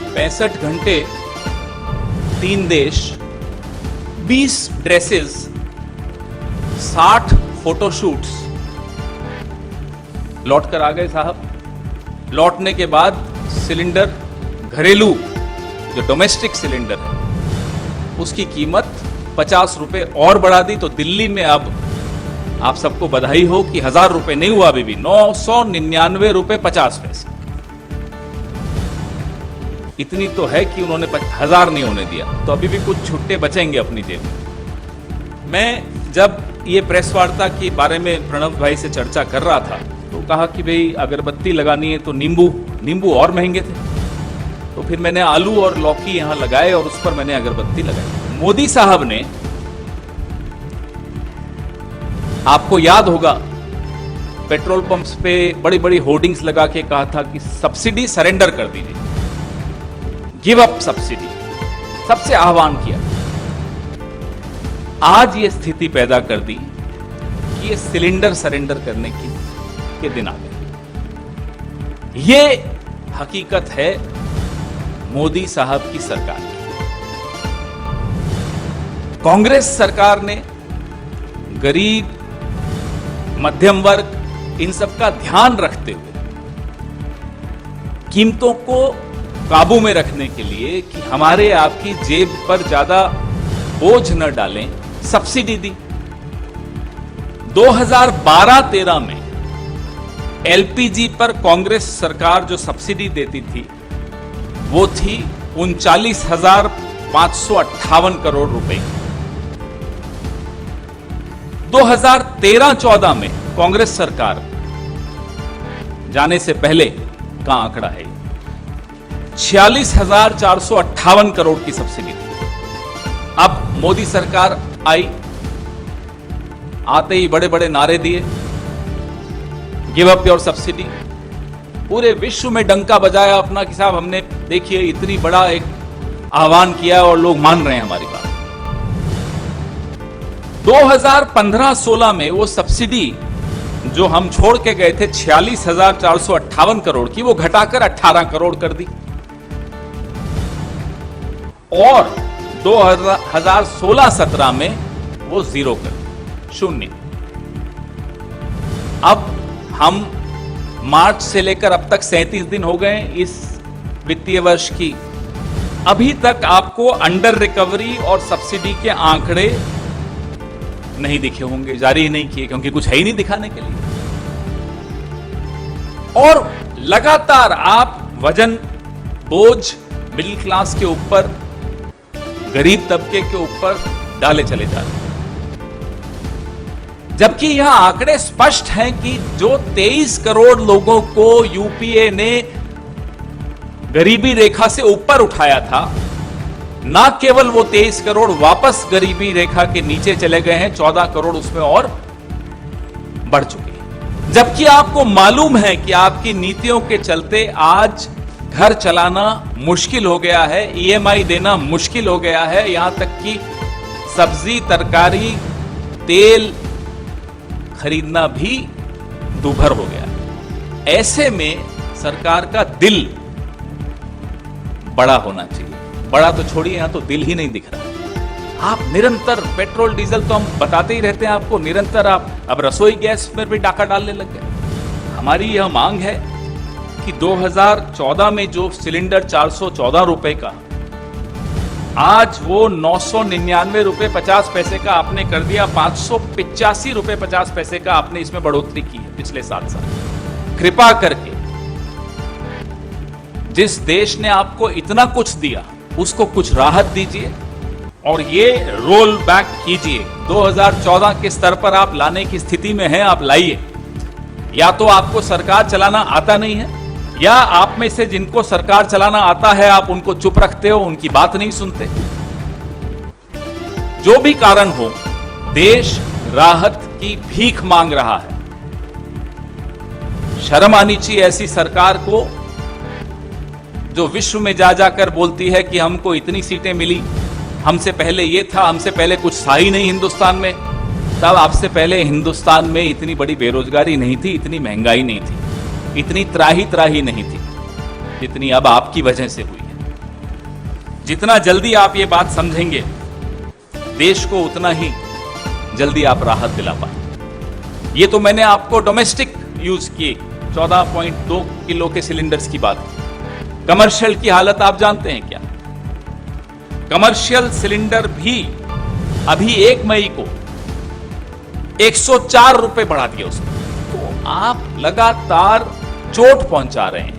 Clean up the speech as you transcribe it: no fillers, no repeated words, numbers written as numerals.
65 घंटे 3 देश, 20 dresses, 60 photoshoots, लौट कर आ गए साहब। लौटने के बाद सिलेंडर, घरेलू जो डोमेस्टिक सिलेंडर है, उसकी कीमत 50 रुपए और बढ़ा दी। तो दिल्ली में अब आप सबको बधाई हो कि 1000 रुपए नहीं हुआ, अभी भी 999 रुपए 50 पैसे। इतनी तो है कि उन्होंने 1000 नहीं होने दिया, तो अभी भी कुछ छुट्टे बचेंगे अपनी जेब में। मैं जब ये प्रेस वार्ता के बारे में प्रणव भाई से चर्चा कर रहा था तो कहा कि भाई अगरबत्ती लगानी है तो नींबू और महंगे थे, तो फिर मैंने आलू और लौकी यहां लगाए और उस पर मैंने अगरबत्ती लगाई। मोदी साहब ने, आपको याद होगा, पेट्रोल पंप्स पे बड़ी बड़ी होर्डिंग्स लगा के कहा था कि सब्सिडी सरेंडर कर दीजिए, गिव अप सब्सिडी, सबसे आह्वान किया। आज ये स्थिति पैदा कर दी कि ये सिलेंडर सरेंडर करने के दिन आ गए। ये हकीकत है मोदी साहब की सरकार की। कांग्रेस सरकार ने गरीब, मध्यम वर्ग, इन सब का ध्यान रखते हुए कीमतों को काबू में रखने के लिए कि हमारे आपकी जेब पर ज्यादा बोझ न डालें, सब्सिडी दी। 2012-13 में एलपीजी पर कांग्रेस सरकार जो सब्सिडी देती थी वो थी 39,558 करोड़ रुपए। 2013-14 में कांग्रेस सरकार जाने से पहले का आंकड़ा है 46,458 करोड़ की सब्सिडी थी। अब मोदी सरकार आई, आते ही बड़े बड़े नारे दिए, गिव अप योर सब्सिडी, पूरे विश्व में डंका बजाया अपना कि साहब हमने, देखिए इतनी बड़ा एक आह्वान किया और लोग मान रहे हैं हमारी बात। 2015-16 में वो सब्सिडी जो हम छोड़ के गए थे 46,458 करोड़ की, वो घटाकर 18 करोड़ कर दी। और 2016-17 में वो जीरो कर दी, 0। अब हम मार्च से लेकर अब तक 37 दिन हो गए इस वित्तीय वर्ष की, अभी तक आपको अंडर रिकवरी और सब्सिडी के आंकड़े नहीं दिखे होंगे, जारी ही नहीं किए, क्योंकि कुछ है ही नहीं दिखाने के लिए। और लगातार आप वजन, बोझ मिडिल क्लास के ऊपर, गरीब तबके के ऊपर डाले चले जा रहे हैं, जबकि यह आंकड़े स्पष्ट हैं कि जो 23 करोड़ लोगों को यूपीए ने गरीबी रेखा से ऊपर उठाया था, ना केवल वो 23 करोड़ वापस गरीबी रेखा के नीचे चले गए हैं, 14 करोड़ उसमें और बढ़ चुके हैं। जबकि आपको मालूम है कि आपकी नीतियों के चलते आज घर चलाना मुश्किल हो गया है, ईएमआई देना मुश्किल हो गया है, यहां तक कि सब्जी, तरकारी, तेल खरीदना भी दूभर हो गया। ऐसे में सरकार का दिल बड़ा होना चाहिए। बड़ा तो छोड़िए, यहां तो दिल ही नहीं दिख रहा। आप निरंतर पेट्रोल डीजल तो हम बताते ही रहते हैं आपको, निरंतर आप अब रसोई गैस में भी डाका डालने लग गए। हमारी यह मांग है कि 2014 में जो सिलेंडर 414 रुपए का, आज वो 999 रुपए 50 पैसे का आपने कर दिया, 585 रुपए 50 पैसे का आपने इसमें बढ़ोतरी की है पिछले 7 साल। कृपा करके जिस देश ने आपको इतना कुछ दिया उसको कुछ राहत दीजिए और ये रोल बैक कीजिए। 2014 के स्तर पर आप लाने की स्थिति में हैं, आप लाइए। या तो आपको सरकार चलाना आता नहीं है, या आप में से जिनको सरकार चलाना आता है आप उनको चुप रखते हो, उनकी बात नहीं सुनते। जो भी कारण हो, देश राहत की भीख मांग रहा है। शर्म आनी चाहिए ऐसी सरकार को जो विश्व में जा जाकर बोलती है कि हमको इतनी सीटें मिली, हमसे पहले ये था, हमसे पहले कुछ था ही नहीं हिंदुस्तान में। तब आपसे पहले हिंदुस्तान में इतनी बड़ी बेरोजगारी नहीं थी, इतनी महंगाई नहीं थी, इतनी त्राही नहीं थी जितनी अब आपकी वजह से हुई है। जितना जल्दी आप ये बात समझेंगे, देश को उतना ही जल्दी आप राहत दिला पाए। ये तो मैंने आपको डोमेस्टिक यूज किए 14.2 किलो के सिलेंडर्स की बात। कमर्शियल की हालत आप जानते हैं क्या? कमर्शियल सिलेंडर भी अभी 1 मई को 104 रुपए बढ़ा दिया उसने। तो आप लगातार चोट पहुंचा रहे हैं